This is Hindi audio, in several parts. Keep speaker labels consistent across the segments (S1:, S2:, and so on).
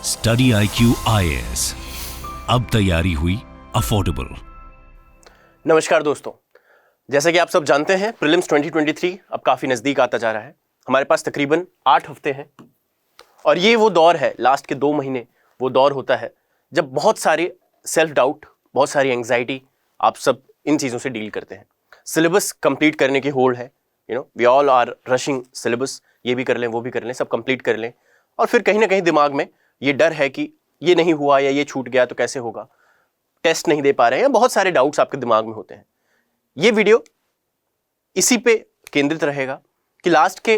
S1: स्टडी IQ IAS, अब तैयारी हुई अफोर्डेबल।
S2: नमस्कार दोस्तों, जैसा कि आप सब जानते हैं प्रीलिम्स 2023 अब काफ़ी नज़दीक आता जा रहा है। हमारे पास तकरीबन 8 हफ्ते हैं और ये वो दौर है, लास्ट के 2 महीने वो दौर होता है जब बहुत सारे सेल्फ डाउट, बहुत सारी एंग्जाइटी, आप सब इन चीज़ों से डील करते हैं। सिलेबस कंप्लीट करने की होड़ है, we all are rushing syllabus, ये भी कर लें वो भी कर लें, सब कंप्लीट कर लें, और फिर कहीं ना कहीं दिमाग में ये डर है कि ये नहीं हुआ या ये छूट गया तो कैसे होगा, टेस्ट नहीं दे पा रहे हैं, या बहुत सारे डाउट्स आपके दिमाग में होते हैं। ये वीडियो इसी पे केंद्रित रहेगा कि लास्ट के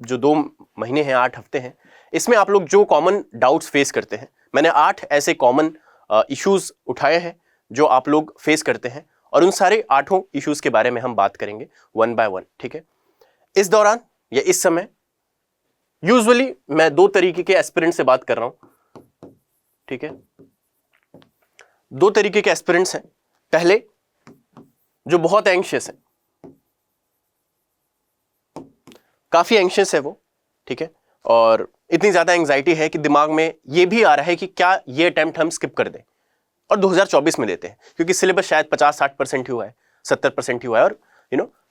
S2: जो 2 महीने हैं, 8 हफ्ते हैं, इसमें आप लोग जो कॉमन डाउट्स फेस करते हैं, मैंने 8 ऐसे कॉमन इश्यूज उठाए हैं जो आप लोग फेस करते हैं, और उन सारे 8 इश्यूज के बारे में हम बात करेंगे 1 बाय 1। ठीक है, इस दौरान या इस समय यूजुअली मैं 2 तरीके के एस्पिरेंट से बात कर रहा हूं। ठीक है, 2 तरीके के एस्पिरेंट्स हैं। पहले जो बहुत एंग्शियस है, काफी एंग्शियस है वो, ठीक है, और इतनी ज्यादा एंग्जाइटी है कि दिमाग में ये भी आ रहा है कि क्या ये अटेम्प्ट हम स्किप कर दें और 2024 में देते हैं, क्योंकि सिलेबस शायद 50-60% ही हुआ है, 70% ही हुआ है, और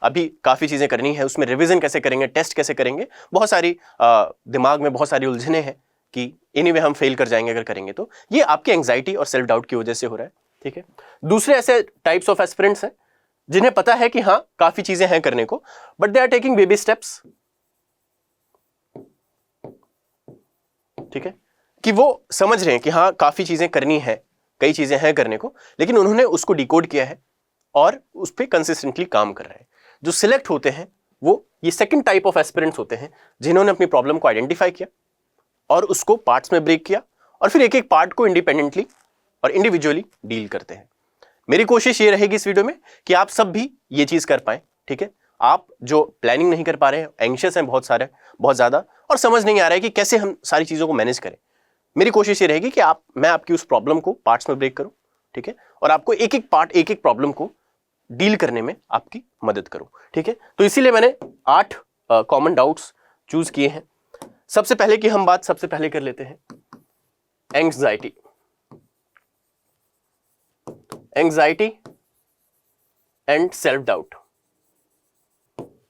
S2: अभी काफ़ी चीज़ें करनी है। उसमें रिवीजन कैसे करेंगे, टेस्ट कैसे करेंगे, बहुत सारी दिमाग में बहुत सारी उलझने हैं कि एनीवे हम फेल कर जाएंगे अगर करेंगे तो। ये आपकी एंग्जाइटी और सेल्फ डाउट की वजह से हो रहा है। ठीक है, दूसरे ऐसे टाइप्स ऑफ एस्पिरेंट्स हैं जिन्हें पता है कि हाँ काफ़ी चीज़ें हैं करने को, but they are taking baby steps. ठीक है, कि वो समझ रहे हैं कि हाँ काफ़ी चीज़ें करनी है, कई चीज़ें हैं करने को, लेकिन उन्होंने उसको डिकोड किया है और उस पर कंसिस्टेंटली काम कर रहे हैं। जो सिलेक्ट होते हैं वो ये सेकंड टाइप ऑफ एस्पिरेंट्स होते हैं, जिन्होंने अपनी प्रॉब्लम को आइडेंटिफाई किया और उसको पार्ट्स में ब्रेक किया, और फिर एक एक पार्ट को इंडिपेंडेंटली और इंडिविजुअली डील करते हैं। मेरी कोशिश ये रहेगी इस वीडियो में कि आप सब भी ये चीज़ कर पाएं। ठीक है, आप जो प्लानिंग नहीं कर पा रहे हैं, एंग्शियस हैं बहुत ज़्यादा, और समझ नहीं आ रहा है कि कैसे हम सारी चीज़ों को मैनेज करें, मेरी कोशिश ये रहेगी कि मैं आपकी उस प्रॉब्लम को पार्ट्स में ब्रेक करूं, ठीक है, और आपको एक एक पार्ट, एक एक प्रॉब्लम को डील करने में आपकी मदद करूं। ठीक है, तो इसीलिए मैंने 8 कॉमन डाउट्स चूज किए हैं। सबसे पहले की हम बात सबसे पहले कर लेते हैं एंग्जाइटी एंड सेल्फ डाउट।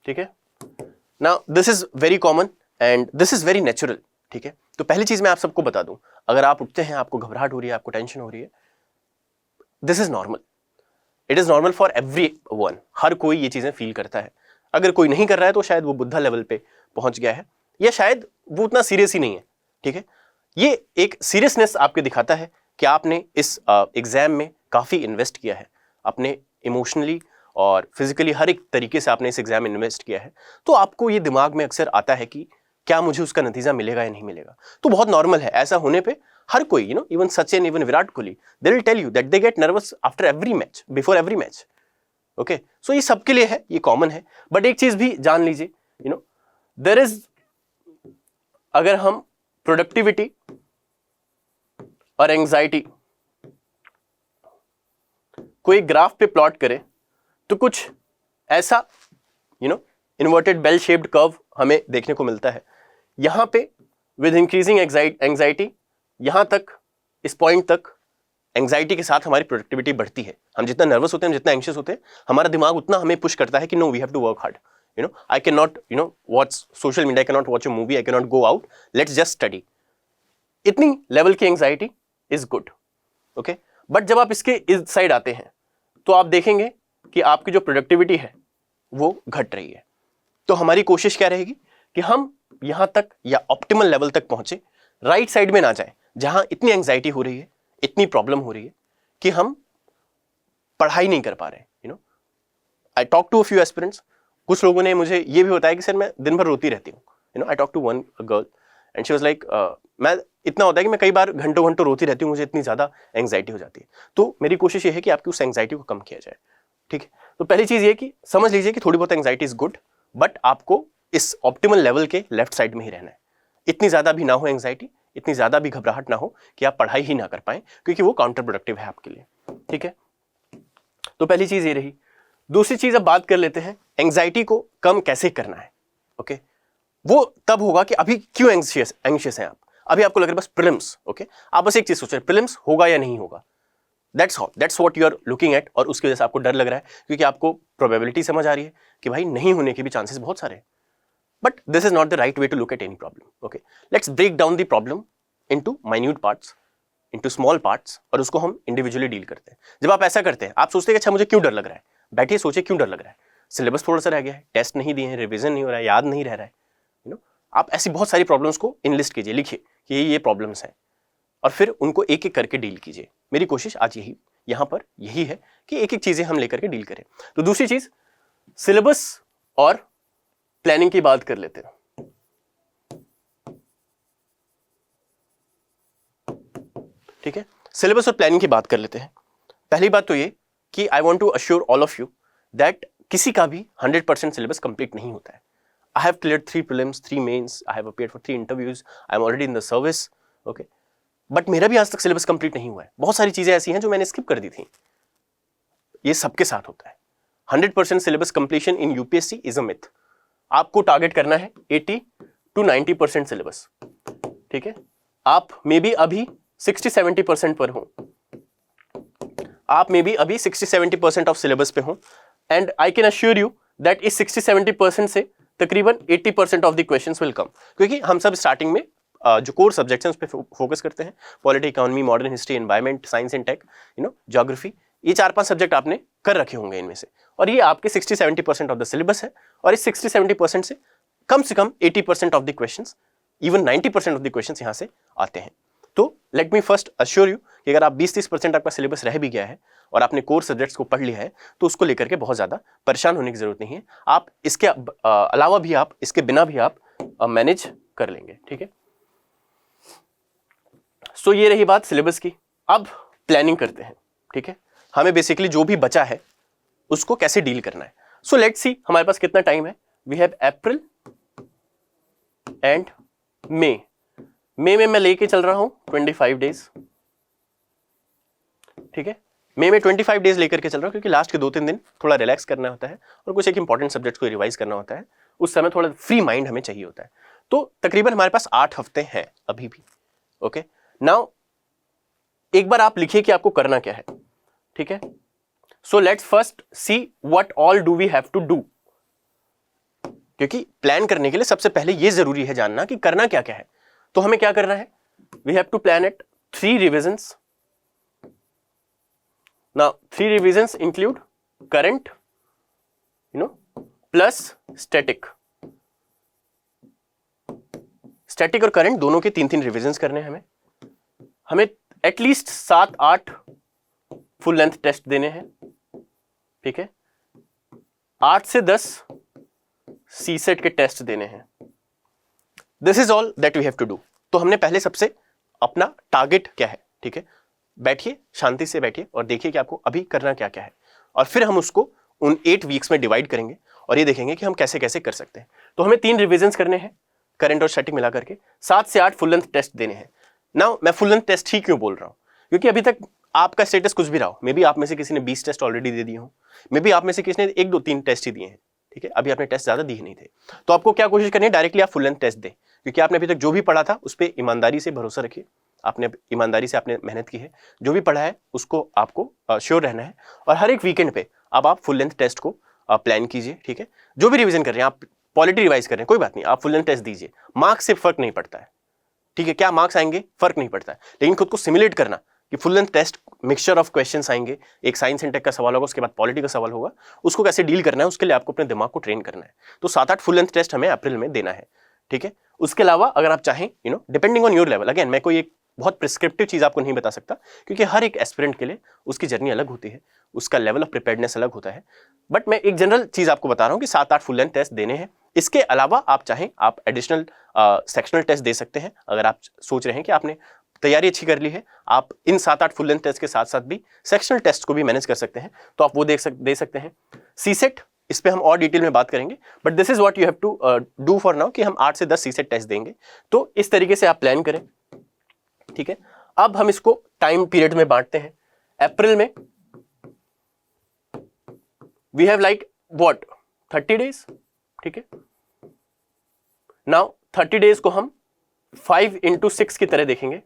S2: ठीक है, now this is very common and this is very natural. ठीक है, तो पहली चीज मैं आप सबको बता दूं, अगर आप उठते हैं, आपको घबराहट हो रही है, आपको टेंशन हो रही है, this is normal, it is normal for everyone. हर कोई ये चीजें फील करता है। अगर कोई नहीं कर रहा है तो शायद वो बुद्धा लेवल पे पहुंच गया है, या शायद वो उतना सीरियस ही नहीं है। ठीक है, ये एक सीरियसनेस आपके दिखाता है कि आपने इस एग्जाम में काफी इन्वेस्ट किया है, अपने इमोशनली और फिजिकली हर एक तरीके से आपने इस एग्जाम में इन्वेस्ट किया है। तो आपको ये दिमाग में अक्सर आता है कि क्या मुझे उसका नतीजा मिलेगा या नहीं मिलेगा। तो बहुत नॉर्मल है, ऐसा होने पे हर कोई, even Sachin, even Virat Kohli, they will tell you that they get nervous after every match, before every match. Okay, so ये सबके लिए है, ये कॉमन है। बट एक चीज भी जान लीजिए, देयर इज, अगर हम प्रोडक्टिविटी और एंग्जाइटी को एक ग्राफ पे प्लॉट करें तो कुछ ऐसा इन्वर्टेड बेल शेप्ड कर्व हमें देखने को मिलता है। यहां पे विद इंक्रीजिंग एंग्जाइटी, यहां तक, इस पॉइंट तक एंग्जाइटी के साथ हमारी प्रोडक्टिविटी बढ़ती है। हम जितना नर्वस होते हैं, जितना एंग्शियस होते हैं, हमारा दिमाग उतना हमें पुश करता है कि no, we have to work hard, I can not watch social media, I can not watch a movie, I can not go out, let's just study. इतनी लेवल की anxiety is good. Okay, but जब आप इसके इस साइड आते हैं तो आप देखेंगे कि आपकी जो प्रोडक्टिविटी है वो घट रही है। तो हमारी कोशिश क्या रहेगी कि हम यहां तक या ऑप्टिमल लेवल तक पहुंचे, राइट साइड में ना जाए जहां इतनी एंग्जाइटी हो रही है, इतनी प्रॉब्लम हो रही है कि हम पढ़ाई नहीं कर पा रहे हैं। I talk to a few aspirants, कुछ लोगों ने मुझे ये भी बताया कि सर मैं दिन भर रोती रहती हूँ। I talk to one girl and she was like, मैं, इतना होता है कि मैं कई बार घंटों घंटों रोती रहती हूँ, मुझे इतनी ज्यादा एंग्जाइटी हो जाती है। तो मेरी कोशिश ये है कि आपकी उस एंग्जाइटी को कम किया जाए। ठीक है, तो पहली चीज ये कि समझ लीजिए कि थोड़ी बहुत एंग्जाइटी इज गुड, बट आपको इस ऑप्टिमल लेवल के लेफ्ट साइड में ही रहना है। इतनी ज्यादा भी ना हो एंग्जाइटी, इतनी ज्यादा भी घबराहट ना हो कि आप पढ़ाई ही ना कर पाएं, क्योंकि वो काउंटर प्रोडक्टिव है आपके लिए। ठीक है, तो पहली चीज ये रही। दूसरी चीज अब बात कर लेते हैं एंग्जाइटी को कम कैसे करना है। ओके, वो तब होगा कि अभी क्यों एंग्शियस हैं आप, अभी आपको लग रहा है बस प्रीलिम्स, ओके, आप बस एक चीज सोच रहे हैं प्रीलिम्स होगा या नहीं होगा, that's all, that's what you are looking at, और उसकी वजह से आपको डर लग रहा है क्योंकि आपको प्रोबेबिलिटी समझ आ रही है कि भाई नहीं होने के भी चांसेस बहुत सारे हैं. But this is not the right way to look at any problem. Okay, let's break down the problem into minute parts, into small parts, और उसको हम इंडिविजुअली डील करते हैं. जब आप ऐसा करते हैं आप सोचते हैं कि अच्छा मुझे क्यों डर लग रहा है, बैठिए सोचिए क्यों डर लग रहा है. सिलेबस थोड़ा सा रह गया है, टेस्ट नहीं दिए हैं, रिवीजन नहीं हो रहा है, याद नहीं रह रहा है, यू नो. आप ऐसी बहुत सारी प्रॉब्लम्स को इनलिस्ट कीजिए, लिखिए कि ये प्रॉब्लम्स हैं, और फिर उनको एक एक करके डील कीजिए. मेरी कोशिश आज यहाँ पर यही है कि एक एक चीजें हम लेकर के डील करें. तो दूसरी चीज, सिलेबस और प्लानिंग की बात कर लेते हैं. ठीक है, सिलेबस और प्लानिंग की बात कर लेते हैं. पहली बात तो ये कि I want to assure all of you that किसी का भी 100% सिलेबस कंप्लीट नहीं होता है. I have cleared 3 prelims, 3 mains, I have appeared for 3 interviews, I am already in the service, okay, but मेरा भी आज तक सिलेबस कंप्लीट नहीं हुआ है. बहुत सारी चीजें ऐसी हैं जो मैंने स्किप कर दी थी. ये सबके साथ होता है. 100% syllabus completion in UPSC is a myth. आपको टारगेट करना है 80 to 90% सिलेबस. ठीक है, आप मे बी अभी 60-70% पर हो, आप मे बी अभी 60-70% ऑफ सिलेबस पे हो, and I can assure you that इस 60-70% से तकरीबन 80% of the questions will come, क्योंकि हम सब स्टार्टिंग में जो कोर सब्जेक्ट्स हैं उस पर फोकस करते हैं. Polity, economy, modern history, environment, science and tech, you know, geography, ये 4-5 सब्जेक्ट आपने कर रखे होंगे इनमें से, और ये आपके 60-70% ऑफ द सिलेबस है. और इस 60-70% से कम 80% of the questions, even 90% of the questions यहाँ से आते हैं. तो let me first assure you कि अगर आप 20-30% आपका सिलेबस रह भी गया है और आपने कोर सब्जेक्ट्स को पढ़ लिया है तो उसको लेकर के बहुत ज़्यादा परेशान होने की जरूरत नहीं है. आप इसके अलावा भी, आप इसके बिना भी आप मैनेज कर लेंगे. ठीक है, सो ये रही बात सिलेबस की. अब प्लानिंग करते हैं. ठीक है, हमें बेसिकली जो भी बचा है उसको कैसे डील करना है. सो लेट्स सी हमारे पास कितना टाइम है. वी हैव अप्रैल एंड मई. मई में मैं लेके चल रहा हूं 25 डेज. ठीक है, मई में 25 डेज लेकर के चल रहा हूं क्योंकि लास्ट के 2-3 दिन थोड़ा रिलैक्स करना होता है और कुछ एक इंपॉर्टेंट सब्जेक्ट को रिवाइज करना होता है. उस समय थोड़ा फ्री माइंड हमें चाहिए होता है. तो तकरीबन हमारे पास 8 हफ्ते हैं अभी भी. ओके, नाउ एक बार आप लिखिए कि आपको करना क्या है. ठीक है, so let's first see what all do we have to do. क्योंकि प्लान करने के लिए सबसे पहले यह जरूरी है जानना कि करना क्या क्या है. तो हमें क्या करना है, we have to plan it 3 revisions. Now 3 revisions include current, you know, plus static. Static और करंट दोनों के 3-3 रिविजन्स करने हैं हमें एटलीस्ट 7-8 फुल लेंथ टेस्ट देने हैं. ठीक है, 8 से 10 सी सेट के टेस्ट देने हैं. This is all that we have to do. तो हमने पहले सबसे अपना टारगेट क्या है. ठीक है, बैठिए, शांति से बैठिए और देखिए कि आपको अभी करना क्या क्या है, और फिर हम उसको उन 8 वीक्स में डिवाइड करेंगे और ये देखेंगे कि हम कैसे कैसे कर सकते हैं. तो हमें 3 रिविजन्स करने हैं करंट और स्टैटिक मिला करके, 7 से 8 फुल लेंथ टेस्ट देने हैं. नाउ मैं फुल लेंथ टेस्ट ही क्यों बोल रहा हूं, क्योंकि अभी तक आपका स्टेटस कुछ भी रहा हो, मे बी आप में से किसी ने 20 टेस्ट ऑलरेडी दे दिए हो, मे बी आप में से किसी ने 1-2-3 टेस्ट ही दिए हैं. ठीक है, अभी आपने टेस्ट ज्यादा दिए नहीं थे. तो आपको क्या कोशिश करनी है, डायरेक्टली आप फुल लेंथ टेस्ट दें, क्योंकि आपने अभी तक जो भी पढ़ा था उस पर ईमानदारी से भरोसा रखिए. आपने ईमानदारी से आपने मेहनत की है, जो भी पढ़ा है उसको आपको श्योर रहना है, और हर एक वीकेंड पे अब आप फुल लेंथ टेस्ट को प्लान कीजिए. ठीक है, जो भी रिवीजन कर रहे हैं, आप पॉलिटी रिवाइज कर रहे हैं, कोई बात नहीं, आप फुल लेंथ टेस्ट दीजिए. मार्क्स से फर्क नहीं पड़ता है. ठीक है, क्या मार्क्स आएंगे फर्क नहीं पड़ता है, लेकिन खुद को सिमुलेट करना कि full length test mixture of questions आएंगे, एक साइंस एंड टेक का सवाल होगा, उसके बाद पॉलिटी का सवाल होगा, उसको कैसे डील करना है उसके लिए आपको अपने दिमाग को ट्रेन करना है. तो 7-8 फुल लेंथ टेस्ट हमें अप्रैल में देना है. ठीक है, उसके अलावा अगर आप चाहें, you know, depending on your level, again मैं कोई एक बहुत प्रिस्क्रिप्टिव चीज आपको नहीं बता सकता, क्योंकि हर एक एस्पिरेंट के लिए उसकी जर्नी अलग होती है, उसका लेवल ऑफ प्रिपेयर्डनेस अलग होता है. बट मैं एक जनरल चीज आपको बता रहा हूं कि 7-8 फुल लेंथ टेस्ट देने हैं. इसके अलावा आप चाहें आप एडिशनल सेक्शनल टेस्ट दे सकते हैं. अगर आप सोच रहे हैं कि आपने तैयारी अच्छी कर ली है, आप इन 7-8 फुल लेंथ टेस्ट के साथ साथ भी सेक्शनल टेस्ट को भी मैनेज कर सकते हैं, तो आप वो दे सकते हैं. सी सेट, इस पे हम और डिटेल में बात करेंगे, but this is what you have to do for now कि हम 8 से 10 सी सेट टेस्ट देंगे. तो इस तरीके से आप प्लान करें. ठीक है, अब हम इसको टाइम पीरियड में बांटते हैं. अप्रैल में we have like what 30 days. ठीक है, नाउ 30 डेज को हम 5 into 6 की तरह देखेंगे,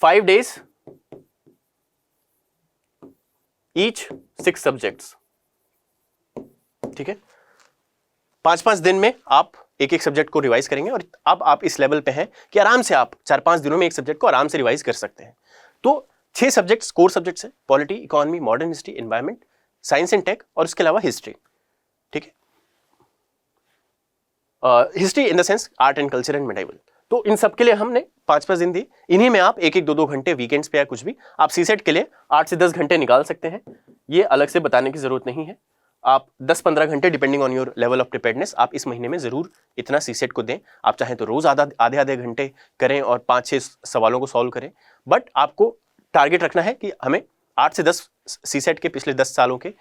S2: 5 days ईच 6 सब्जेक्ट्स, ठीक है। 5-5 दिन में आप एक एक सब्जेक्ट को रिवाइज करेंगे और अब आप इस लेवल पे हैं कि आराम से आप 4-5 दिनों में एक सब्जेक्ट को आराम से रिवाइज कर सकते हैं। तो 6 सब्जेक्ट्स कोर सब्जेक्ट्स हैं, polity, economy, modern history, environment, science and tech और इसके अलावा हिस्ट्री, ठीक है। History in the sense art and culture and medieval. तो इन सब के लिए हमने 5-5 दिन दिए, इन्हीं में आप 1-1, 2-2 घंटे वीकेंड्स पे या कुछ भी आप सीसेट के लिए 8 से 10 घंटे निकाल सकते हैं। ये अलग से बताने की जरूरत नहीं है। आप 10-15 घंटे depending on your level of preparedness आप इस महीने में जरूर इतना सीसेट को दें। आप चाहें तो रोज आधे घंटे करें और 5-6 सवालों को सॉल्व करें, बट आपको टारगेट रखना है कि हमें 8 से 10 सीसेट के पिछले 10 सालों के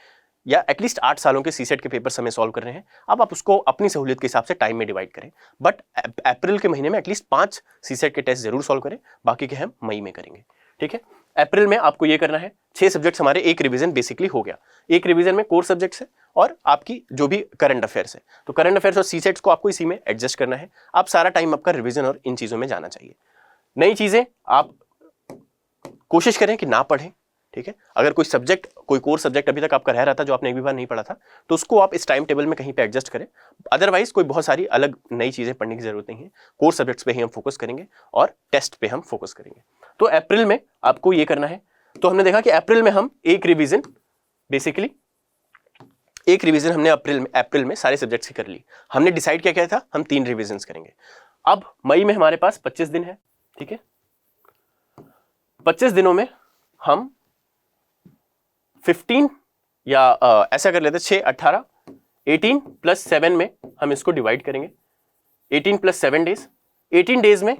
S2: या एटलीस्ट 8 सालों के सीसेट के पेपर्स हमें सॉल्व कर रहे हैं। अब आप उसको अपनी सहूलियत के हिसाब से टाइम में डिवाइड करें, बट अप्रैल के महीने में एटलीस्ट 5 सीसेट के टेस्ट जरूर सॉल्व करें, बाकी के हम मई में करेंगे, ठीक है। अप्रैल में आपको ये करना है, 6 सब्जेक्ट्स हमारे एक रिवीजन बेसिकली हो गया। एक रिवीजन में कोर सब्जेक्ट्स है और आपकी जो भी करंट अफेयर्स है, तो करंट अफेयर्स और सीसेट्स को आपको इसी में एडजस्ट करना है। आप सारा टाइम आपका रिवीजन और इन चीज़ों में जाना चाहिए। नई चीज़ें आप कोशिश करें कि ना पढ़ें, ठीक है। अगर कोई सब्जेक्ट, कोई कोर सब्जेक्ट अभी तक आपका रह रहा था जो आपने एक भी बार नहीं पढ़ा था, तो उसको आप इस टाइम टेबल में कहीं पे एडजस्ट करें। अदरवाइज कोई बहुत सारी अलग नई चीज़ें पढ़ने की जरूरत नहीं है। कोर सब्जेक्ट्स पे ही हम फोकस करेंगे और टेस्ट पे हम फोकस करेंगे। तो अप्रैल में आपको ये करना है। तो हमने देखा कि अप्रैल में हम एक रिवीजन, बेसिकली एक रिवीजन हमने अप्रैल में सारे सब्जेक्ट्स की कर ली। हमने डिसाइड क्या था, हम 3 रिवीजन करेंगे। अब मई में हमारे पास 25 दिन है, ठीक है। 25 दिनों में हम 15 या ऐसा कर लेते 6, 18, 18 + 7 में हम इसको डिवाइड करेंगे। 18 + 7 डेज, 18 डेज में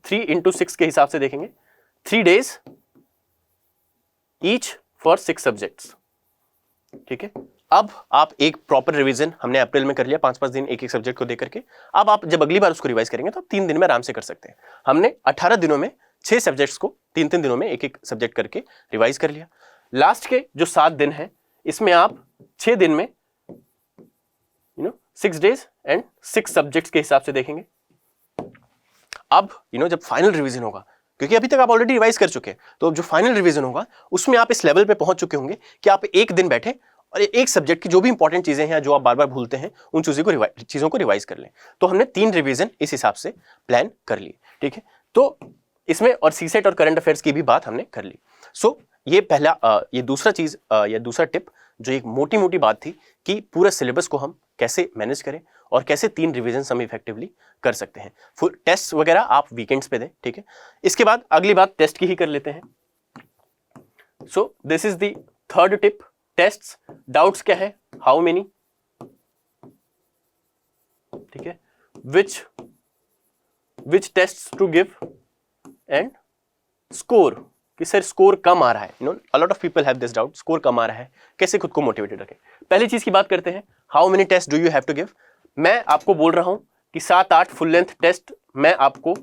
S2: 3 × 6 के हिसाब से देखेंगे, 3 days ईच फॉर 6 सब्जेक्ट्स, ठीक है। अब आप एक प्रॉपर रिवीजन हमने अप्रैल में कर लिया, 5-5 दिन एक एक सब्जेक्ट को देकर के। अब आप जब अगली बार उसको रिवाइज करेंगे तो आप 3 दिन में आराम से कर सकते हैं। हमने 18 दिनों में 6 सब्जेक्ट्स को 3-3 दिनों में एक एक सब्जेक्ट करके रिवाइज कर लिया। लास्ट के जो 7 दिन हैं, इसमें आप 6 दिन में 6 days एंड 6 सब्जेक्ट्स के हिसाब से देखेंगे। अब जब फाइनल रिवीजन होगा, क्योंकि अभी तक आप ऑलरेडी रिवाइज कर चुके हैं, तो जो फाइनल रिवीजन होगा उसमें आप इस लेवल पे पहुंच चुके होंगे कि आप एक दिन बैठे और एक सब्जेक्ट की जो भी इंपॉर्टेंट चीजें हैं जो आप बार बार भूलते हैं उन चीजों को रिवाइज कर लें। तो हमने 3 रिवीजन इस हिसाब से प्लान कर लिए, ठीक है। तो इसमें और सीसेट और करंट अफेयर्स की भी बात हमने कर ली। सो ये पहला ये दूसरा चीज या दूसरा टिप जो एक मोटी मोटी बात थी कि पूरा सिलेबस को हम कैसे मैनेज करें और कैसे 3 रिवीजन हम इफेक्टिवली कर सकते हैं। फुल टेस्ट वगैरह आप वीकेंड्स पे दें, ठीक है। इसके बाद अगली बात टेस्ट की ही कर लेते हैं। So this is the third tip, tests. Doubts क्या है, हाउ मेनी, ठीक है, which tests to give and score, कि सर स्कोर कम आ रहा है। A lot of people have this doubt, score कम आ रहा है, कैसे खुद को मोटिवेटेड रखें। पहली चीज की बात करते हैं, how many test do you have to give. मैं आपको बोल रहा हूं कि 7-8 फुल लेंथ टेस्ट मैं आपको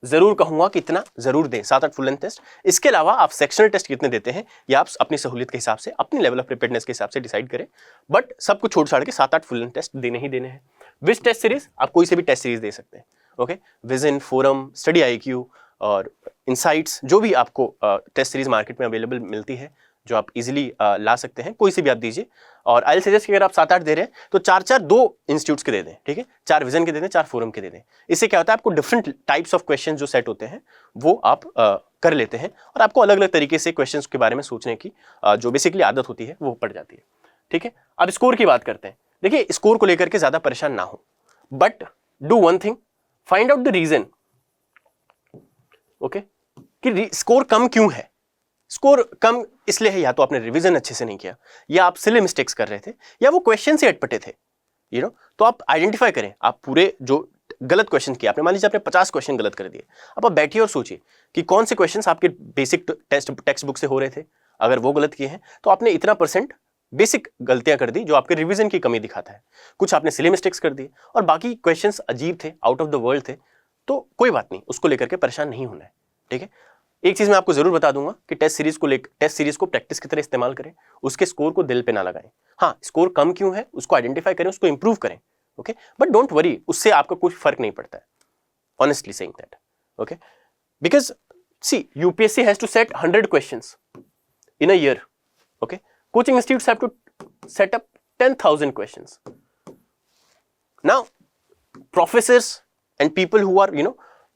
S2: जरूर कहूंगा कि इतना जरूर दें, 7-8 फुल लेंथ टेस्ट। इसके अलावा आप सेक्शनल टेस्ट कितने देते हैं या आप अपनी सहूलियत के हिसाब से, अपनी लेवल ऑफ प्रिपेयर्डनेस के हिसाब से डिसाइड करें, बट सब कुछ छोड़ छाड़ के 7-8 फुल लेंथ टेस्ट देने ही देने हैं। विच टेस्ट सीरीज, आप कोई से भी टेस्ट सीरीज दे सकते हैं, okay. Vision, forum, study IQ और इनसाइट्स, जो भी आपको टेस्ट सीरीज मार्केट में अवेलेबल मिलती है जो आप इजीली ला सकते हैं, कोई से भी आप दीजिए। और आई सजेस्ट कि अगर आप 7-8 दे रहे हैं तो 4-4 2 इंस्टीट्यूट्स के दे दें, ठीक है। 4 विजन के दे दें, 4 फोरम के दे दें। इससे क्या होता है, आपको डिफरेंट टाइप्स ऑफ क्वेश्चन जो सेट होते हैं वो आप कर लेते हैं और आपको अलग अलग तरीके से क्वेश्चंस के बारे में सोचने की जो बेसिकली आदत होती है वो पड़ जाती है, ठीक है। अब स्कोर की बात करते हैं। देखिए, स्कोर को लेकर के ज्यादा परेशान ना हो, but do one thing, find out the reason, okay, कि स्कोर कम क्यों है। स्कोर कम इसलिए है या तो आपने रिवीजन अच्छे से नहीं किया, या आप सिली मिस्टेक्स कर रहे थे, या वो क्वेश्चन से अटपटे थे, तो आप आइडेंटिफाई करें। आप पूरे जो गलत क्वेश्चन किए आपने, मान लीजिए आपने 50 क्वेश्चन गलत कर दिए, अब आप बैठिए और सोचिए कि कौन से क्वेश्चंस आपके बेसिक टेक्स्ट बुक से हो रहे थे। अगर वो गलत किए हैं तो आपने इतना % बेसिक गलतियां कर दी जो आपके रिवीजन की कमी दिखाता है। कुछ आपने सिली मिस्टेक्स कर दिए और बाकी क्वेश्चंस अजीब थे, आउट ऑफ द वर्ल्ड थे, तो कोई बात नहीं, उसको लेकर के परेशान नहीं होना है, ठीक है। एक चीज मैं आपको जरूर बता दूंगा कि टेस्ट सीरीज को प्रैक्टिस की तरह इस्तेमाल करें, उसके स्कोर को दिल पे ना लगाएं। हाँ, स्कोर कम क्यों है उसको आइडेंटिफाई करें, उसको इंप्रूव करें, ओके, बट डोंट वरी, उससे आपका कुछ फर्क नहीं पड़ता है। honestly saying that. Okay, because see, UPSC has to set 100 questions in a year. Okay, coaching institutes have to set up 10,000 questions. Now professors and people who are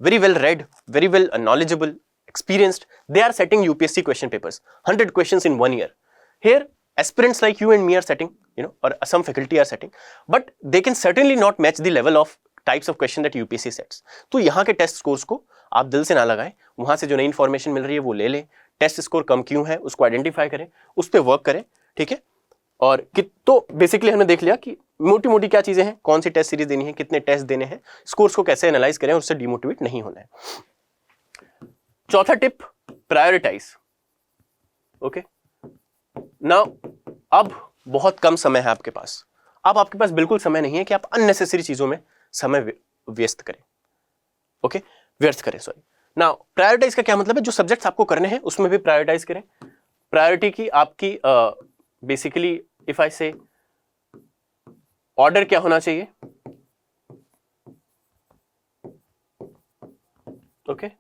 S2: very well read, very well knowledgeable, experienced, they are setting UPSC question papers, 100 questions in 1 year. Here aspirants like you and me are setting, or some faculty are setting, but they can certainly not match the level of types of question that UPSC sets. तो यहाँ के टेस्ट स्कोर्स को आप दिल से ना लगाएं, वहाँ से जो नई इन्फॉर्मेशन मिल रही है वो ले लें, टेस्ट स्कोर कम क्यों है उसको आइडेंटिफाई करें, उस पर वर्क करें, ठीक है। और तो बेसिकली हमने देख लिया कि मोटी मोटी क्या चीज़ें हैं, कौन सी टेस्ट सीरीज देनी है, कितने टेस्ट देने हैं, स्कोर्स को कैसे एनालाइज करें और उससे डिमोटिवेट नहीं होना है। चौथा टिप, प्रायोरिटाइज। ओके, नाउ अब बहुत कम समय है आपके पास, अब आपके पास बिल्कुल समय नहीं है कि आप अननेसेसरी चीज़ों में समय व्यस्त करें। ओके, व्यर्थ करें, सॉरी। नाउ प्रायोरिटाइज का क्या मतलब है, जो सब्जेक्ट्स आपको करने हैं उसमें भी प्रायोरिटाइज करें। प्रायोरिटी की आपकी बेसिकली इफ आई से ऑर्डर क्या होना चाहिए, okay.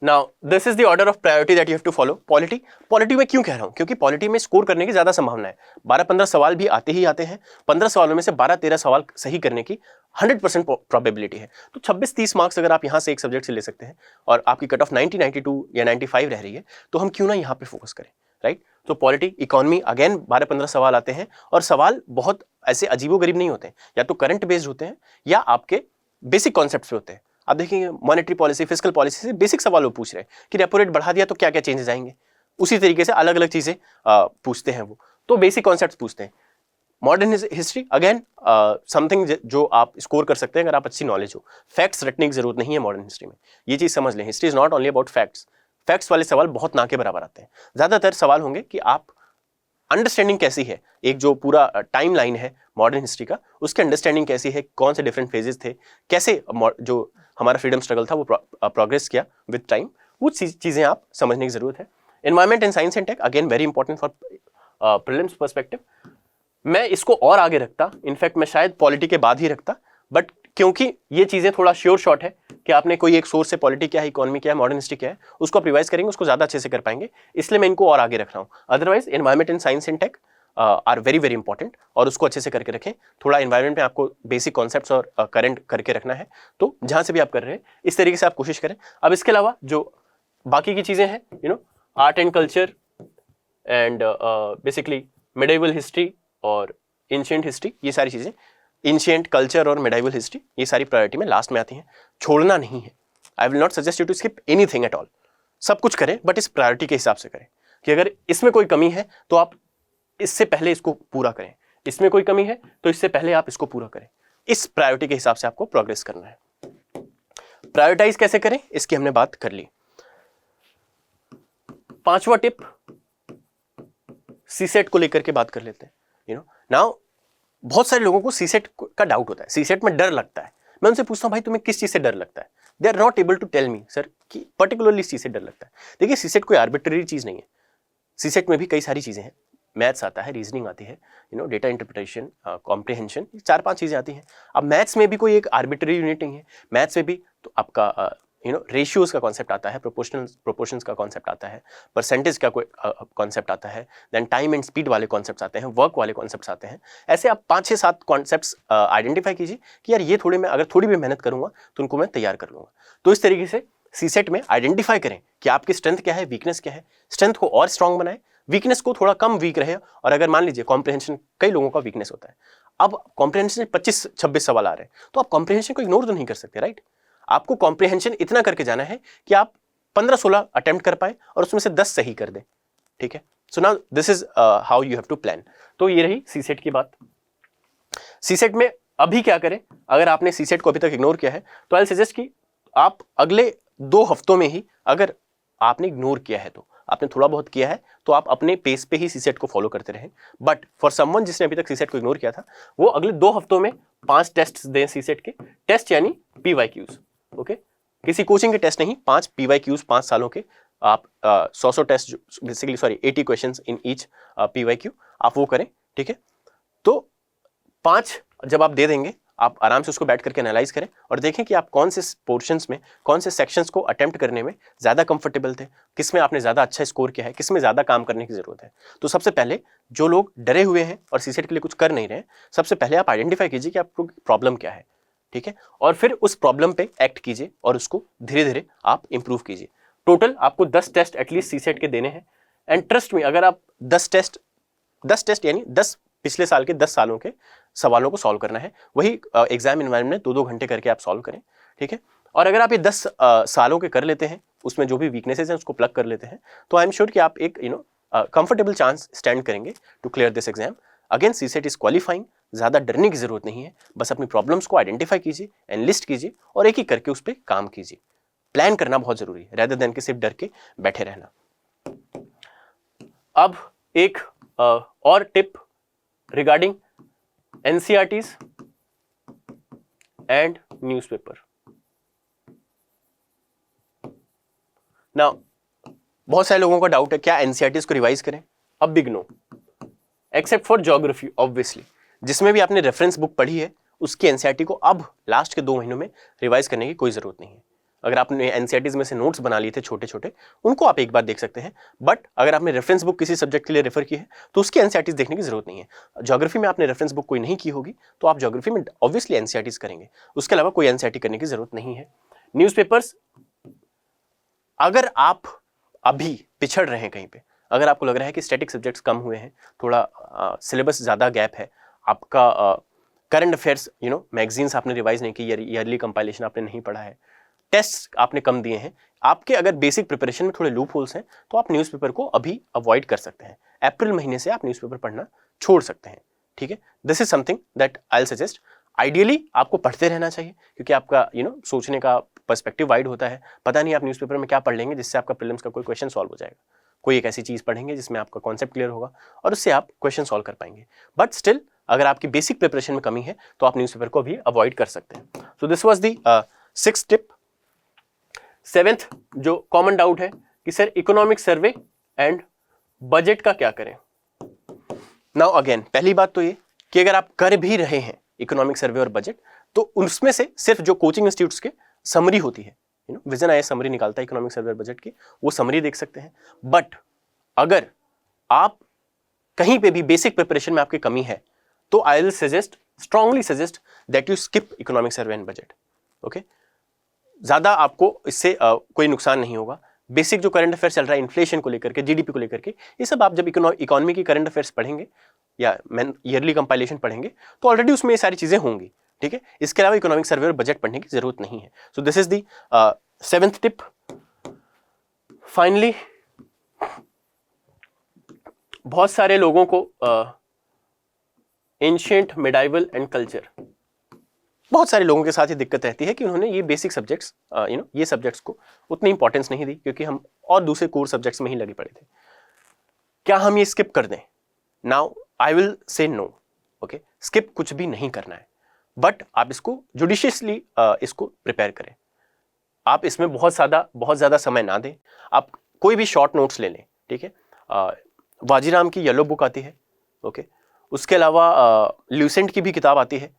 S2: Now this is the order of priority that you have to follow. Polity में क्यों कह रहा हूं, क्योंकि पॉलिटी में स्कोर करने की ज्यादा संभावना है। 12-15 सवाल भी आते ही आते हैं, 15 सवालों में से 12-13 सवाल सही करने की 100% प्रोबेबिलिटी है। तो 26-30 मार्क्स अगर आप यहां से एक सब्जेक्ट से ले सकते हैं और आपकी कट ऑफ 90, 92 या 95 रह रही है, तो हम क्यों ना यहां पे फोकस करें, राइट। तो पॉलिटी, इकोनॉमी, अगेन 12-15 सवाल आते हैं और सवाल बहुत ऐसे अजीबोगरीब नहीं होते हैं, या तो करंट बेस्ड होते हैं या आपके बेसिक कॉन्सेप्ट्स पे होते हैं। आप देखेंगे मॉनेटरी पॉलिसी, फिस्कल पॉलिसी से बेसिक सवाल वो पूछ रहे हैं कि रेपो रेट बढ़ा दिया तो क्या क्या चेंजेस आएंगे, उसी तरीके से अलग अलग चीजें पूछते हैं वो, तो बेसिक कॉन्सेप्ट्स पूछते हैं। मॉडर्न हिस्ट्री अगेन समथिंग जो आप स्कोर कर सकते हैं अगर आप अच्छी नॉलेज हो। फैक्ट्स रटने की जरूरत नहीं है मॉडर्न हिस्ट्री में, ये चीज समझ लें। History is not only about facts. Facts वाले सवाल बहुत ना के बराबर आते हैं। ज्यादातर सवाल होंगे कि आप अंडरस्टैंडिंग कैसी है, एक जो पूरा टाइम लाइन है मॉडर्न हिस्ट्री का, उसकी अंडरस्टैंडिंग कैसी है, कौन से डिफरेंट फेजेस थे, कैसे जो हमारा फ्रीडम स्ट्रगल था वो प्रोग्रेस किया विद टाइम, वो चीजें आप समझने की जरूरत है। Environment and science and tech again very important for prelims perspective. मैं इसको और आगे रखता, इनफैक्ट मैं शायद पॉलिटी के बाद ही रखता, बट क्योंकि ये चीजें थोड़ा श्योर शॉट है कि आपने कोई एक सोर्स से पॉलिटी क्या है, इकोनॉमी क्या है, मॉडर्न हिस्ट्री क्या है, उसको आप रिवाइज करेंगे, उसको ज्यादा अच्छे से कर पाएंगे, इसलिए मैं इनको और आगे रख रहा हूँ। Otherwise environment and science and tech are very very important, और उसको अच्छे से करके रखें। थोड़ा एनवायरमेंट में आपको बेसिक कॉन्सेप्ट्स और करंट करके रखना है, तो जहां से भी आप कर रहे हैं इस तरीके से आप कोशिश करें। अब इसके अलावा जो बाकी की चीजें हैं, art and culture and basically medieval history और एंशिएंट हिस्ट्री, ये सारी चीजें, एंशिएंट कल्चर और मिडिवल हिस्ट्री, ये सारी प्रायोरिटी में लास्ट में आती हैं, छोड़ना नहीं है। I will not suggest you to skip anything at all. सब कुछ करें बट इस प्रायोरिटी के हिसाब से करें कि अगर इसमें कोई कमी है तो आप इससे पहले इसको पूरा करें, इसमें कोई कमी है तो इससे पहले आप इसको पूरा करें। इस प्रायोरिटी के हिसाब से आपको प्रोग्रेस करना है। प्रायोरिटाइज कैसे करें इसकी हमने बात कर ली। पांचवा टिप, सीसेट को लेकर के बात कर लेते हैं। नाउ बहुत सारे लोगों को सीसेट का डाउट होता है, सीसेट में डर लगता है। मैं उनसे पूछता हूं भाई तुम्हें किस चीज से डर लगता है, they are not able to tell me sir कि पर्टिकुलरली इस चीज से डर लगता है। देखिए सीसेट कोई आर्बिट्ररी चीज नहीं है, सीसेट में भी कई सारी चीजें हैं, मैथ्स आता है, रीजनिंग आती है, डेटा इंटरप्रिटेशन, कॉम्प्रिहेंशन, 4-5 चीजें आती हैं। अब मैथ्स में भी कोई एक आर्बिट्ररी यूनिट नहीं है, मैथ्स में भी तो आपका रेशियोज का कॉन्सेप्ट आता है, प्रोपोर्शंस का कॉन्सेप्ट आता है, परसेंटेज का कोई कॉन्सेप्ट आता है, देन टाइम एंड स्पीड वाले कॉन्सेप्ट्स आते हैं, वर्क वाले कॉन्सेप्ट्स आते हैं। ऐसे आप 5-6-7 कॉन्सेप्ट्स आइडेंटिफाई कीजिए कि यार ये अगर थोड़ी भी मेहनत करूंगा तो उनको मैं तैयार कर लूंगा। तो इस तरीके से सीसेट में आइडेंटिफाई करें कि आपकी स्ट्रेंथ क्या है, वीकनेस क्या है, स्ट्रेंथ को और स्ट्रांग बनाएं, वीकनेस को थोड़ा कम वीक रहे। और अगर मान लीजिए कॉम्प्रिहेंशन, कई लोगों का वीकनेस होता है, अब कॉम्प्रिहेंशन 25-26 सवाल आ रहे हैं तो आप कॉम्प्रिहेंशन को इग्नोर तो नहीं कर सकते, राइट। आपको कॉम्प्रिहेंशन इतना करके जाना है कि आप 15-16 अटेम्प्ट कर पाए और उसमें से 10 सही कर दें, ठीक है। So now this is how you have to plan. तो ये रही सीसेट की बात। सीसेट में अभी क्या करें, अगर आपने सीसेट को अभी तक इग्नोर किया है तो आई सजेस्ट कि आप अगले 2 हफ्तों में ही, अगर आपने इग्नोर किया है तो आपने थोड़ा बहुत किया है तो आप अपने पेस पे ही सीसेट को फॉलो करते रहें। बट फॉर समवन जिसने अभी तक सीसेट को इग्नोर किया था, वो अगले 2 हफ्तों में 5 टेस्ट दें सीसेट के। टेस्ट यानी PYQs, ओके, किसी कोचिंग के टेस्ट नहीं, 5 PYQs 5 सालों के। आप 100 test, basically 80 questions in each PYQ, आप वो करें, ठीक है। तो 5 जब आप दे देंगे, आप आराम से उसको बैठ करके एनालाइज करें और देखें कि आप कौन से पोर्शंस में, कौन से सेक्शंस को अटेम्प्ट करने में ज़्यादा कंफर्टेबल थे, किस में आपने ज़्यादा अच्छा स्कोर किया है, किस में ज़्यादा काम करने की ज़रूरत है। तो सबसे पहले जो लोग डरे हुए हैं और सीसेट के लिए कुछ कर नहीं रहे हैं, सबसे पहले आप आइडेंटिफाई कीजिए कि आपको प्रॉब्लम क्या है, ठीक है, और फिर उस प्रॉब्लम पे एक्ट कीजिए और उसको धीरे धीरे आप इंप्रूव कीजिए। टोटल आपको 10 टेस्ट एटलीस्ट सीसेट के देने हैं। एंड ट्रस्ट में, अगर आप 10 टेस्ट यानी 10 पिछले साल के 10 सालों के सवालों को सॉल्व करना है, वही एग्जाम एनवायरनमेंट में 2-2 घंटे करके आप सॉल्व करें, ठीक है। और अगर आप ये 10 सालों के कर लेते हैं, उसमें जो भी वीकनेसेस हैं उसको प्लग कर लेते हैं, तो आई एम श्योर कि आप एक कंफर्टेबल चांस स्टैंड करेंगे to clear this exam. Again CSAT is qualifying, ज़्यादा डरने की जरूरत नहीं है, बस अपनी प्रॉब्लम्स को आइडेंटिफाई कीजिए, एनलिस्ट कीजिए और एक एक करके उस पर काम कीजिए। प्लान करना बहुत जरूरी है रेदर देन कि सिर्फ डर के बैठे रहना। अब एक और tip regarding NCERTs and newspaper. Now बहुत सारे लोगों का डाउट है क्या NCERTs को रिवाइज करें? अब big no, except for geography obviously, जिसमें भी आपने रेफरेंस बुक पढ़ी है उसकी NCERT को अब लास्ट के 2 महीनों में रिवाइज करने की कोई जरूरत नहीं है। अगर आपने NCERTs में से नोट्स बना लिए थे छोटे छोटे, उनको आप एक बार देख सकते हैं, बट अगर आपने रेफरेंस बुक किसी सब्जेक्ट के लिए रेफर की है तो उसकी NCERTs देखने की जरूरत नहीं है। ज्योग्राफी में आपने रेफरेंस बुक कोई नहीं की होगी तो आप ज्योग्राफी में ऑब्वियसली NCERTs करेंगे, उसके अलावा कोई NCERT करने की जरूरत नहीं है। न्यूज़पेपर्स, अगर आप अभी पिछड़ रहे हैं कहीं पे, अगर आपको लग रहा है कि स्टैटिक सब्जेक्ट्स कम हुए हैं, थोड़ा सिलेबस ज़्यादा गैप है, आपका करंट अफेयर्स मैगजीन्स आपने रिवाइज नहीं की, ईयरली कंपाइलेशन आपने नहीं पढ़ा है, टेस्ट आपने कम दिए हैं, आपके अगर बेसिक प्रिपरेशन में थोड़े लूप होल्स हैं, तो आप न्यूज़पेपर को अभी अवॉइड कर सकते हैं। अप्रैल महीने से आप न्यूज़पेपर पढ़ना छोड़ सकते हैं, ठीक है। This is something that I will suggest. Ideally आपको पढ़ते रहना चाहिए क्योंकि आपका सोचने का पर्सपेक्टिव वाइड होता है। पता नहीं आप न्यूज़पेपर में क्या पढ़ लेंगे जिससे आपका प्रीलिम्स का कोई क्वेश्चन सॉल्व हो जाएगा, कोई एक ऐसी चीज़ पढ़ेंगे जिसमें आपका कॉन्सेप्ट क्लियर होगा और उससे आप क्वेश्चन सॉल्व कर पाएंगे। बट स्टिल अगर आपकी बेसिक प्रिपरेशन में कमी है तो आप न्यूज़पेपर को भी अवॉइड कर सकते हैं। So this was the 6th tip. 7th जो कॉमन डाउट है कि sir economic survey and budget का क्या करें। नाउ अगेन पहली बात तो ये कि अगर आप कर भी रहे हैं इकोनॉमिक सर्वे और बजट, तो उसमें से सिर्फ जो कोचिंग इंस्टीट्यूट्स के समरी होती है, विजन आई समरी निकालता है इकोनॉमिक सर्वे और बजट की, वो समरी देख सकते हैं। बट अगर आप कहीं पे भी बेसिक प्रिपरेशन में आपकी कमी है तो I will suggest, strongly suggest that you skip economic survey and budget, okay. ज़्यादा आपको इससे कोई नुकसान नहीं होगा। बेसिक जो करंट अफेयर्स चल रहा है इन्फ्लेशन को लेकर के, जीडीपी को लेकर के, ये सब आप जब इकोनॉमी की करंट अफेयर्स पढ़ेंगे या ईयरली कंपाइलेशन पढ़ेंगे तो ऑलरेडी उसमें ये सारी चीज़ें होंगी, ठीक है। इसके अलावा इकोनॉमिक सर्वे और बजट पढ़ने की जरूरत नहीं है। So this is the 7th tip. Finally बहुत सारे लोगों को एंशिएंट, मिडाइवल एंड कल्चर, बहुत सारे लोगों के साथ ये दिक्कत रहती है कि उन्होंने ये बेसिक सब्जेक्ट्स ये सब्जेक्ट्स को उतनी इंपॉर्टेंस नहीं दी क्योंकि हम और दूसरे कोर सब्जेक्ट्स में ही लगे पड़े थे। क्या हम ये स्किप कर दें? Now I will say no, okay. Skip कुछ भी नहीं करना है, बट आप इसको जुडिशियसली इसको प्रिपेयर करें। आप इसमें बहुत ज़्यादा समय ना दें। आप कोई भी शॉर्ट नोट्स ले लें, ठीक है। वाजीराम की येलो बुक आती है, ओके। उसके अलावा ल्यूसेंट की भी किताब आती है,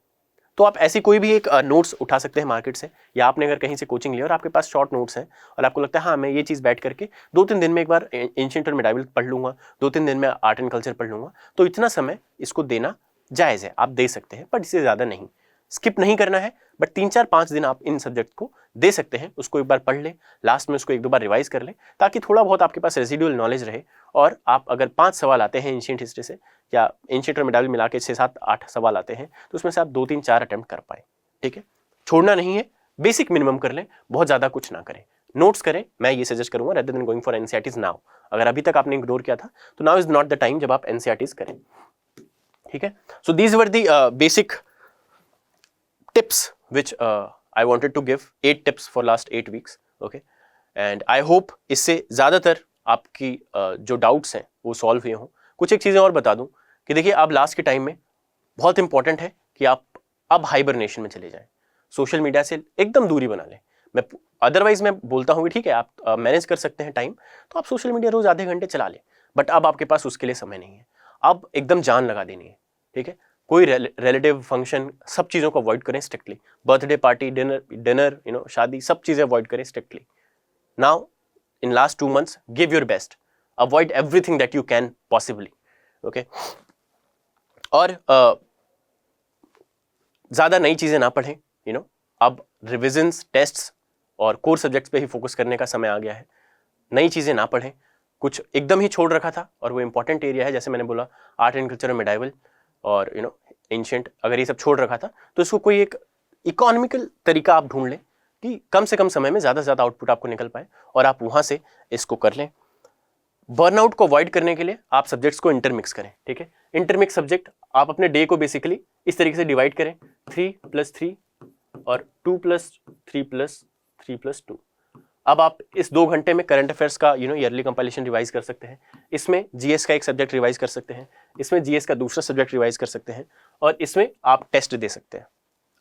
S2: तो आप ऐसी कोई भी एक नोट्स उठा सकते हैं मार्केट से, या आपने अगर कहीं से कोचिंग लिया और आपके पास शॉर्ट नोट्स हैं और आपको लगता है हाँ मैं ये चीज़ बैठ करके 2-3 दिन में एक बार एंशिएंट और मिडाइवल पढ़ लूँगा, 2-3 दिन में आर्ट एंड कल्चर पढ़ लूँगा, तो इतना समय इसको देना जायज़ है, आप दे सकते हैं, बट इससे ज़्यादा नहीं। स्किप नहीं करना है, बट 3-4-5 दिन आप इन सब्जेक्ट को दे सकते हैं। उसको एक बार पढ़ लें, लास्ट में उसको 1-2 बार रिवाइज कर लें, ताकि थोड़ा बहुत आपके पास रेजिडुअल नॉलेज रहे। और आप अगर 5 सवाल आते हैं एंशिएंट हिस्ट्री से, या एंशिएंट और मिडाइवल मिला के 6-7-8 सवाल आते हैं, तो उसमें से आप 2-3-4 अटेम्प्ट कर पाए, ठीक है। छोड़ना नहीं है, बेसिक मिनिमम कर लें, बहुत ज़्यादा कुछ ना करें, नोट्स करें। मैं ये सजेस्ट करूँगा rather than going for NCERTs now. अगर अभी तक आपने इग्नोर किया था तो now is not the time जब आप NCERTs करें, ठीक है। So these were the basic tips which I wanted to give, 8 tips for last 8 weeks, okay, and I hope इससे ज़्यादातर आपकी जो डाउट्स हैं वो सॉल्व हुए हों। कुछ एक चीज़ें और बता दूं कि देखिए अब लास्ट के टाइम में बहुत इंपॉर्टेंट है कि आप अब हाइबरनेशन में चले जाएं, सोशल मीडिया से एकदम दूरी बना लें। मैं अदरवाइज मैं बोलता हूँ कि ठीक है आप मैनेज कर सकते हैं टाइम, तो आप सोशल मीडिया रोज़ आधे घंटे चला लें, बट अब आपके पास उसके लिए समय नहीं है, अब एकदम जान लगा देनी है, ठीक है। कोई रिलेटिव फंक्शन, सब चीज़ों को अवॉइड करें स्ट्रिक्टली। बर्थडे पार्टी, डिनर शादी, सब चीज़ें अवॉइड करें strictly. Now in last 2 months give your best, avoid everything that you can possibly, okay. और ज़्यादा नई चीज़ें ना पढ़ें, अब रिविजन्स, टेस्ट्स और कोर सब्जेक्ट्स पे ही फोकस करने का समय आ गया है। नई चीज़ें ना पढ़ें, कुछ एकदम ही छोड़ रखा था और वो इंपॉर्टेंट एरिया है, जैसे मैंने बोला आर्ट एंड कल्चर, मेडाइवल और एंशिएंट, अगर ये सब छोड़ रखा था तो इसको कोई एक इकोनॉमिकल तरीका आप ढूंढ लें कि कम से कम समय में ज़्यादा से ज़्यादा आउटपुट आपको निकल पाए और आप वहाँ से इसको कर लें। बर्नआउट को अवॉइड करने के लिए आप सब्जेक्ट्स को इंटरमिक्स करें, ठीक है। इंटरमिक्स सब्जेक्ट, आप अपने डे को बेसिकली इस तरीके से डिवाइड करें, 3+3 और 2+3+3+2। अब आप इस 2 घंटे में करंट अफेयर्स का ईयरली कंपाइलेशन रिवाइज कर सकते हैं, इसमें जीएस का एक सब्जेक्ट रिवाइज कर सकते हैं, इसमें जीएस का दूसरा सब्जेक्ट रिवाइज कर सकते हैं और इसमें आप टेस्ट दे सकते हैं।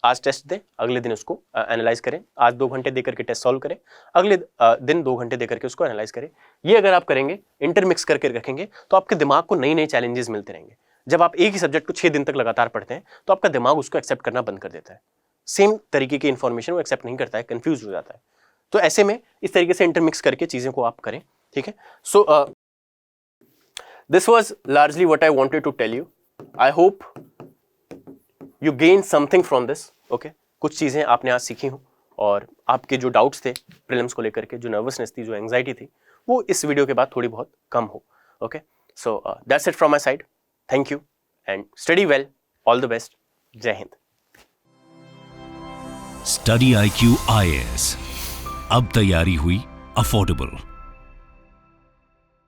S2: आज टेस्ट दें, अगले दिन उसको एनालाइज करें। आज 2 घंटे देकर के टेस्ट सॉल्व करें, अगले दिन 2 घंटे देकर के उसको एनालाइज करें। ये अगर आप करेंगे, इंटरमिक्स करके रखेंगे, तो आपके दिमाग को नई नई चैलेंजेस मिलते रहेंगे। जब आप एक ही सब्जेक्ट को 6 दिन तक लगातार पढ़ते हैं तो आपका दिमाग उसको एक्सेप्ट करना बंद कर देता है, सेम तरीके की इन्फॉर्मेशन वो एक्सेप्ट नहीं करता है, कंफ्यूज हो जाता है। तो ऐसे में इस तरीके से इंटरमिक्स करके चीज़ें को आप करें, ठीक है। So this was largely what I wanted to tell you. I hope you gain something from this, okay. कुछ चीज़ें आपने आज सीखी हों और आपके जो डाउट्स थे प्रीलिम्स को लेकर के, जो नर्वसनेस थी, जो एंग्जाइटी थी, वो इस वीडियो के बाद थोड़ी बहुत कम हो, okay. So that's it from my side. Thank you and study well, all the best, जय हिंद।
S1: स्टडी IQ IAS, अब तैयारी हुई अफोर्डेबल।